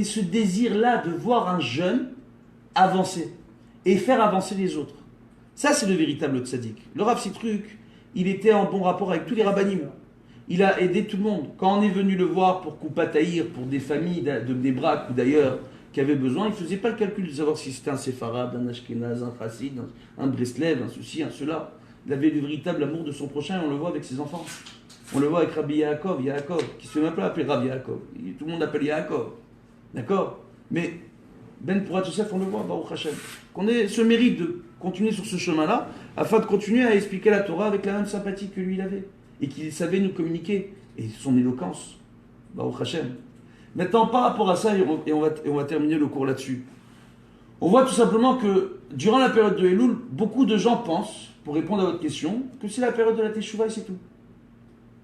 ce désir-là de voir un jeune avancer et faire avancer les autres. Ça, c'est le véritable tzaddik. Le Rav Citruc, il était en bon rapport avec tous les rabbanim. Il a aidé tout le monde. Quand on est venu le voir pour Koupataïr, pour des familles des Braques ou d'ailleurs qui avaient besoin, il ne faisait pas le calcul de savoir si c'était un Séfarad, un Ashkenaz, un Chassid, un Breslev, un ceci, un cela. Il avait le véritable amour de son prochain et on le voit avec ses enfants. On le voit avec Rabbi Yaakov, qui se fait même pas appeler Rabbi Yaakov. Tout le monde l'appelle Yaakov. D'accord? Mais Ben Pourat Yosef, on le voit, Baruch Hashem. Qu'on ait ce mérite de continuer sur ce chemin-là, afin de continuer à expliquer la Torah avec la même sympathie que lui il avait. Et qu'il savait nous communiquer. Et son éloquence. Baruch Hashem. Maintenant, par rapport à ça, et on va terminer le cours là-dessus. On voit tout simplement que, durant la période de Elul, beaucoup de gens pensent, pour répondre à votre question, que c'est la période de la Teshuvah et c'est tout.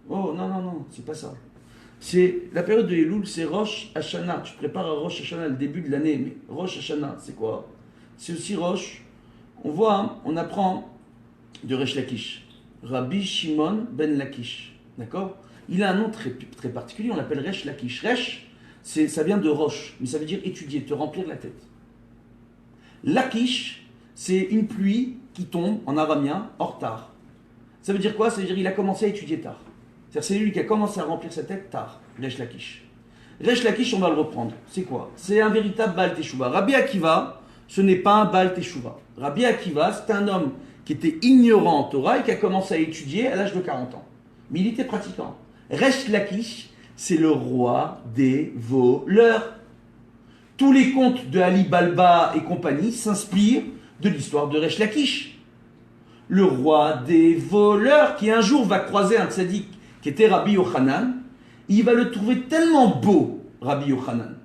Oh, non, c'est pas ça. C'est la période de Elul, c'est Rosh Hashanah. Tu prépares à Rosh Hashanah, le début de l'année. Mais Rosh Hashanah, c'est quoi? C'est aussi Rosh. On voit, on apprend de Resh Lakish. Rabbi Shimon ben Lakish. D'accord? Il a un nom très, très particulier, on l'appelle Resh Lakish. Resh, ça vient de Rosh, mais ça veut dire étudier, te remplir la tête. Lakish, c'est une pluie qui tombe en araméen en retard. Ça veut dire quoi? Ça veut dire qu'il a commencé à étudier tard. C'est lui qui a commencé à remplir sa tête tard, Resh Lakish. Resh Lakish, on va le reprendre. C'est quoi? C'est un véritable Baal Teshuvah. Rabbi Akiva, ce n'est pas un Baal Teshuvah. Rabbi Akiva, c'est un homme qui était ignorant en Torah et qui a commencé à étudier à l'âge de 40 ans. Mais il était pratiquant. Resh Lakish, c'est le roi des voleurs. Tous les contes de Ali Balba et compagnie s'inspirent de l'histoire de Resh Lakish. Le roi des voleurs qui un jour va croiser un tzaddik qui était Rabbi Yochanan. Il va le trouver tellement beau, Rabbi Yochanan,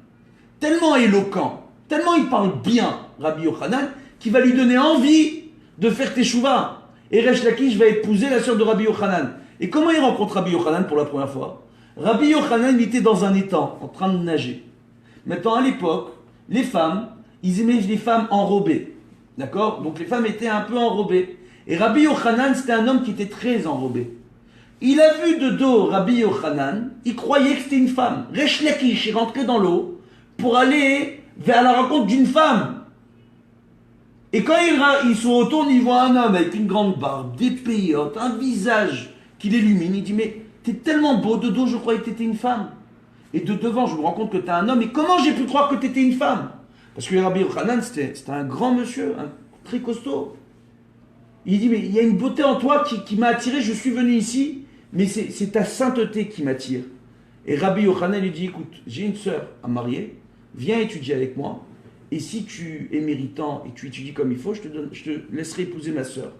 tellement éloquent, tellement il parle bien, Rabbi Yochanan, qu'il va lui donner envie de faire teshuva. Et Resh Lakish va épouser la sœur de Rabbi Yochanan. Et comment il rencontre Rabbi Yochanan pour la première fois? Rabbi Yochanan, il était dans un étang, en train de nager. Maintenant, à l'époque, les femmes, ils aimaient les femmes enrobées. D'accord? Donc les femmes étaient un peu enrobées. Et Rabbi Yochanan, c'était un homme qui était très enrobé. Il a vu de dos Rabbi Yochanan, il croyait que c'était une femme. Resh Lakish est rentré dans l'eau pour aller vers la rencontre d'une femme. Et quand il se retourne, il voit un homme avec une grande barbe, des péyotes, un visage qui l'illumine. Il dit, mais t'es tellement beau, de dos je croyais que t'étais une femme. Et de devant je me rends compte que t'es un homme. Et comment j'ai pu croire que t'étais une femme? Parce que Rabbi Yochanan, c'était un grand monsieur, très costaud. Il dit, mais il y a une beauté en toi qui m'a attiré, je suis venu ici. Mais c'est ta sainteté qui m'attire. Et Rabbi Yochanan lui dit, écoute, j'ai une sœur à marier, viens étudier avec moi, et si tu es méritant et tu étudies comme il faut, je te laisserai épouser ma sœur.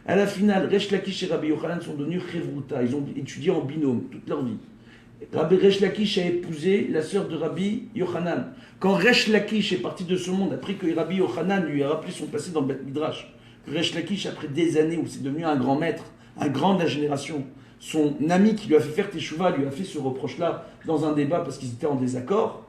À la finale, Resh Lakish et Rabbi Yochanan sont devenus Chevruta, ils ont étudié en binôme toute leur vie. Rabbi Resh Lakish a épousé la sœur de Rabbi Yochanan. Quand Resh Lakish est parti de ce monde, après que Rabbi Yochanan lui a rappelé son passé dans le Beth Midrash, que Resh Lakish, après des années où c'est devenu un grand maître, un grand de la génération, son ami qui lui a fait faire teshuva lui a fait ce reproche-là dans un débat parce qu'ils étaient en désaccord,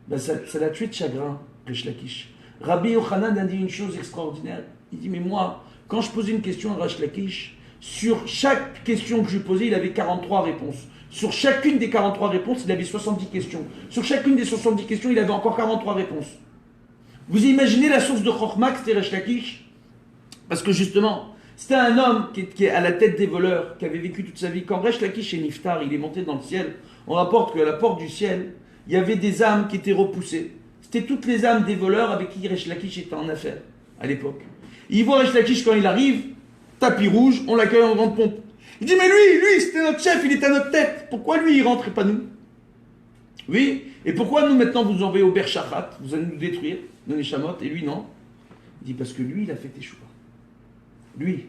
ben ça l'a tué de chagrin, Resh Lakish. Rabbi Yochanan a dit une chose extraordinaire. Il dit, mais moi, quand je posais une question à Resh Lakish, sur chaque question que je posais, il avait 43 réponses. Sur chacune des 43 réponses, il avait 70 questions. Sur chacune des 70 questions, il avait encore 43 réponses. Vous imaginez la source de Chokhmah, c'était Resh Lakish? Parce que justement, c'était un homme qui est à la tête des voleurs, qui avait vécu toute sa vie. Quand Resh Lakish est Niftar, il est monté dans le ciel, on rapporte qu'à la porte du ciel, il y avait des âmes qui étaient repoussées. C'était toutes les âmes des voleurs avec qui Resh Lakish était en affaire, à l'époque. Il voit Resh Lakish quand il arrive, tapis rouge, on l'accueille en grande pompe. Il dit, mais lui, c'était notre chef, il est à notre tête. Pourquoi lui, il rentre et pas nous? Oui, et pourquoi nous, maintenant, vous envoyez au Bershachat, vous allez nous détruire, nous les chamottes, et lui, non? Il dit, parce que lui, il a fait teshuva. Lui,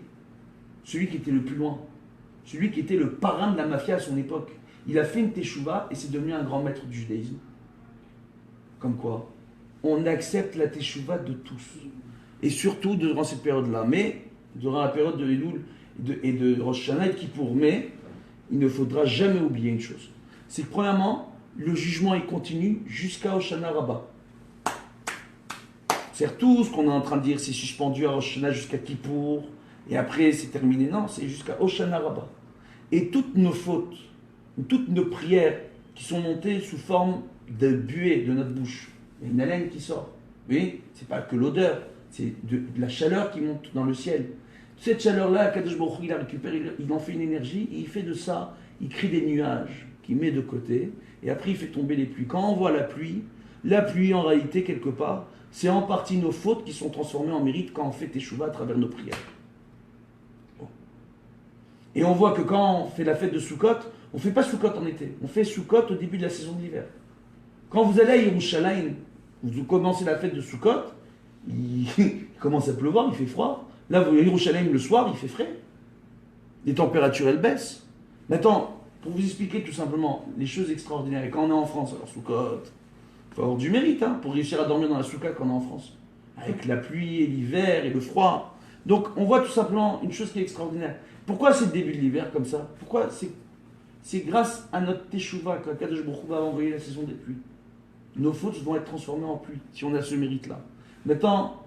celui qui était le plus loin, celui qui était le parrain de la mafia à son époque, il a fait une teshuva et c'est devenu un grand maître du judaïsme. Comme quoi, on accepte la teshuva de tous. Et surtout durant cette période-là. Mais, durant la période de Elul et de Rosh Hashanah et de Kippour. Mais, il ne faudra jamais oublier une chose. C'est que premièrement, le jugement il continue jusqu'à Hoshana Rabbah. C'est tout ce qu'on est en train de dire, c'est suspendu à Rosh Hashanah jusqu'à Kippour. Et après, c'est terminé. Non, c'est jusqu'à Hoshana Rabbah. Et toutes nos fautes, toutes nos prières qui sont montées sous forme de buée de notre bouche, il y a une haleine qui sort. Oui, c'est pas que l'odeur, c'est de la chaleur qui monte dans le ciel. Cette chaleur-là, Kadosh Baruch Hu, il la récupère, il en fait une énergie, et il fait de ça, il crée des nuages qu'il met de côté, et après il fait tomber les pluies. Quand on voit la pluie en réalité, quelque part, c'est en partie nos fautes qui sont transformées en mérite quand on fait teshuva à travers nos prières. Et on voit que quand on fait la fête de Sukkot, on ne fait pas Sukkot en été, on fait Sukkot au début de la saison de l'hiver. Quand vous allez à Yerushalayim, vous commencez la fête de Sukkot, il commence à pleuvoir, il fait froid. Là, vous allez à Yerushalayim le soir, il fait frais. Les températures, elles baissent. Maintenant, pour vous expliquer tout simplement les choses extraordinaires, et quand on est en France, alors Sukkot, il faut avoir du mérite pour réussir à dormir dans la Soukha quand on est en France. Avec la pluie et l'hiver et le froid. Donc, on voit tout simplement une chose qui est extraordinaire. Pourquoi c'est le début de l'hiver comme ça? Pourquoi c'est grâce à notre teshuva que Kadosh Baruch Hu va envoyer la saison des pluies. Nos fautes vont être transformées en pluie, si on a ce mérite-là. Maintenant,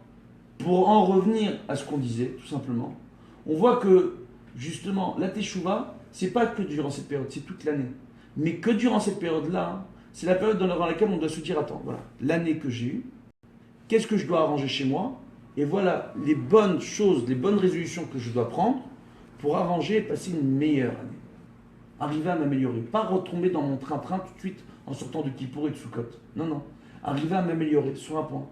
pour en revenir à ce qu'on disait, tout simplement, on voit que, justement, la teshuva, c'est pas que durant cette période, c'est toute l'année. Mais que durant cette période-là, c'est la période dans laquelle on doit se dire, attends, voilà, l'année que j'ai eue, qu'est-ce que je dois arranger chez moi? Et voilà les bonnes choses, les bonnes résolutions que je dois prendre pour arranger et passer une meilleure année. Arriver à m'améliorer. Pas retomber dans mon train-train tout de suite en sortant de Kippour et de Sukkot. Non, non. Arriver à m'améliorer sur un point.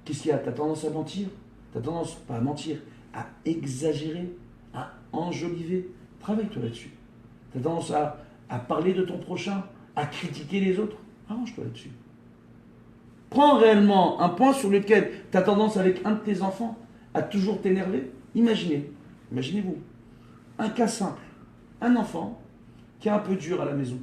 Qu'est-ce qu'il y a? T'as tendance à mentir? T'as tendance, pas à mentir, à exagérer, à enjoliver. Travaille-toi là-dessus. Tu as tendance à parler de ton prochain, à critiquer les autres. Arrange-toi là-dessus. Prends réellement un point sur lequel tu as tendance avec un de tes enfants à toujours t'énerver. Imaginez-vous, un cas simple, un enfant qui est un peu dur à la maison.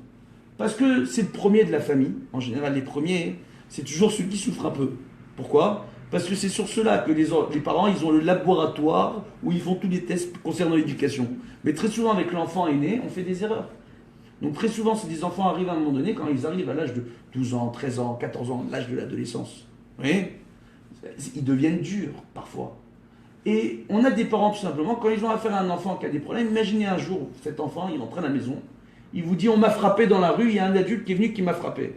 Parce que c'est le premier de la famille. En général, les premiers, c'est toujours celui qui souffre un peu. Pourquoi ? Parce que c'est sur cela que les parents, ils ont le laboratoire où ils font tous les tests concernant l'éducation. Mais très souvent, avec l'enfant aîné, on fait des erreurs. Donc très souvent, ces des enfants arrivent à un moment donné, quand ils arrivent à l'âge de 12 ans, 13 ans, 14 ans, l'âge de l'adolescence. Vous voyez ? Ils deviennent durs, parfois. Et on a des parents, tout simplement, quand ils ont affaire à un enfant qui a des problèmes, imaginez un jour, cet enfant, il rentre à la maison, il vous dit, on m'a frappé dans la rue, il y a un adulte qui est venu qui m'a frappé.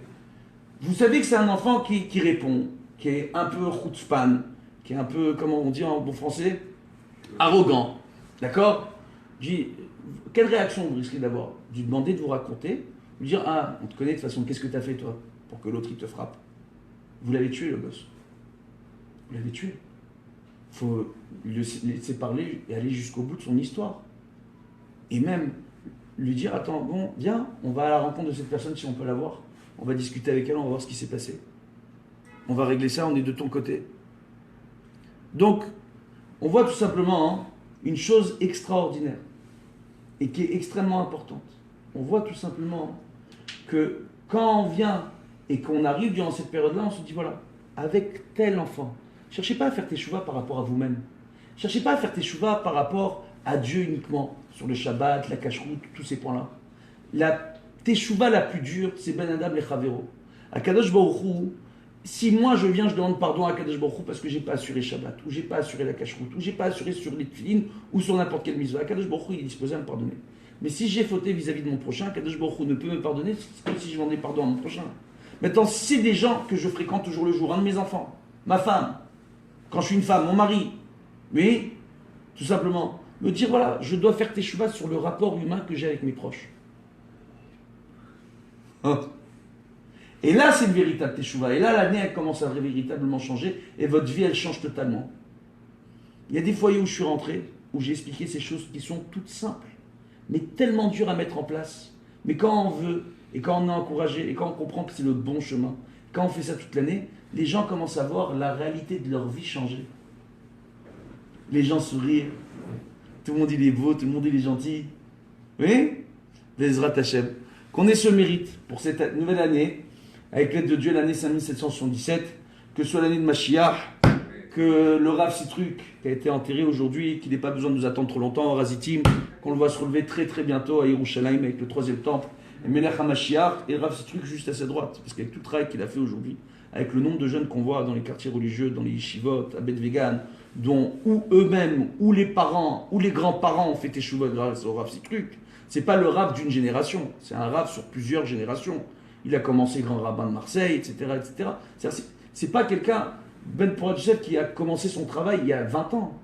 Vous savez que c'est un enfant qui répond, qui est un peu chutzpan, qui est un peu, comment on dit en bon français, arrogant. D'accord ? Je dis, quelle réaction vous risquez d'avoir ? De lui demander de vous raconter, lui dire, ah, on te connaît de toute façon, qu'est-ce que tu as fait toi pour que l'autre il te frappe ? Vous l'avez tué le gosse. Vous l'avez tué. Il faut le laisser parler et aller jusqu'au bout de son histoire. Et même lui dire, attends, bon, viens, on va à la rencontre de cette personne si on peut la voir. On va discuter avec elle, on va voir ce qui s'est passé. On va régler ça, on est de ton côté. Donc, on voit tout simplement une chose extraordinaire et qui est extrêmement importante. On voit tout simplement que quand on vient et qu'on arrive durant cette période-là, on se dit voilà, avec tel enfant, cherchez pas à faire teshuva par rapport à vous-même. Cherchez pas à faire teshuva par rapport à Dieu uniquement, sur le Shabbat, la cacheroute, tous ces points-là. La teshuva la plus dure, c'est Ben Adam le Chavero. À Kadosh Baruch Hu, si moi je viens, je demande pardon à Kadosh Baruch Hu parce que j'ai pas assuré Shabbat, ou j'ai pas assuré la cacheroute, ou j'ai pas assuré sur les tefilines, ou sur n'importe quelle mitzvah, Kadosh Baruch Hu il est disposé à me pardonner. Mais si j'ai fauté vis-à-vis de mon prochain, Kadosh Baruch Hu ne peut me pardonner, c'est comme si je demandais pardon à mon prochain. Maintenant, si c'est des gens que je fréquente toujours le jour, un de mes enfants, ma femme, quand je suis une femme, mon mari, mais tout simplement, me dire voilà, je dois faire teshuva sur le rapport humain que j'ai avec mes proches. Et là, c'est une véritable teshuva. Et là, l'année, elle commence à véritablement changer et votre vie, elle change totalement. Il y a des foyers où je suis rentré, où j'ai expliqué ces choses qui sont toutes simples, mais tellement dures à mettre en place. Mais quand on veut, et quand on est encouragé, et quand on comprend que c'est le bon chemin, quand on fait ça toute l'année, les gens commencent à voir la réalité de leur vie changer. Les gens sourient. Tout le monde il est beau, tout le monde il est gentil. Oui ? Bezrat Hashem. Qu'on ait ce mérite pour cette nouvelle année, avec l'aide de Dieu, l'année 5777, que ce soit l'année de Mashiach, que le Rav Sitruk, qui a été enterré aujourd'hui, qu'il n'ait pas besoin de nous attendre trop longtemps, Razitim, qu'on le voit se relever très très bientôt à Yerushalayim avec le 3e temple, et Melech HaMashiach, et le Rav Sitruk juste à sa droite, parce qu'avec tout le travail qu'il a fait aujourd'hui, avec le nombre de jeunes qu'on voit dans les quartiers religieux, dans les yeshivot, à Bet Vegan, dont ou eux-mêmes, ou les parents, ou les grands-parents ont fait teshuva grâce au Rav Sitruk, c'est pas le Rav d'une génération, c'est un Rav sur plusieurs générations. Il a commencé grand rabbin de Marseille, etc. etc. C'est pas quelqu'un, Ben Porat Yosef, qui a commencé son travail il y a 20 ans.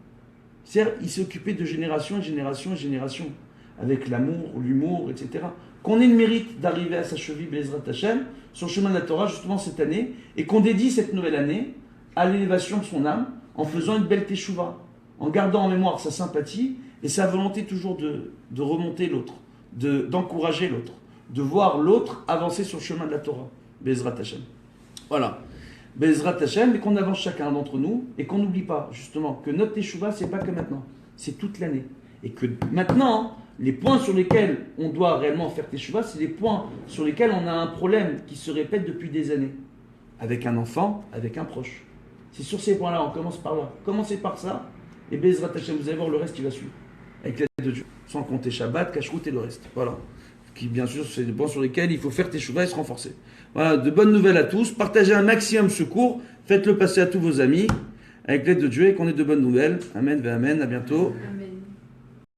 C'est-à-dire, il s'est occupé de génération et génération et génération, avec l'amour, l'humour, etc. Qu'on ait le mérite d'arriver à sa cheville, Bezrat Hashem, sur le chemin de la Torah, justement cette année, et qu'on dédie cette nouvelle année à l'élévation de son âme, en faisant une belle teshuva, en gardant en mémoire sa sympathie et sa volonté toujours de remonter l'autre, d'encourager l'autre, de voir l'autre avancer sur le chemin de la Torah. Bezrat Hashem. Voilà. Bezrat Hashem, et qu'on avance chacun d'entre nous, et qu'on n'oublie pas, justement, que notre teshuva, c'est pas que maintenant, c'est toute l'année. Et que maintenant, les points sur lesquels on doit réellement faire teshuva, c'est les points sur lesquels on a un problème qui se répète depuis des années. Avec un enfant, avec un proche. C'est sur ces points-là, on commence par là. Commencez par ça, et Bezrat Hashem, vous allez voir le reste qui va suivre. Avec l'aide de Dieu. Sans compter Shabbat, Kashrut et le reste. Voilà. Qui, bien sûr, c'est des points sur lesquels il faut faire teshuva et se renforcer. Voilà, de bonnes nouvelles à tous. Partagez un maximum ce cours. Faites-le passer à tous vos amis. Avec l'aide de Dieu et qu'on ait de bonnes nouvelles. Amen, amen. À bientôt. Amen.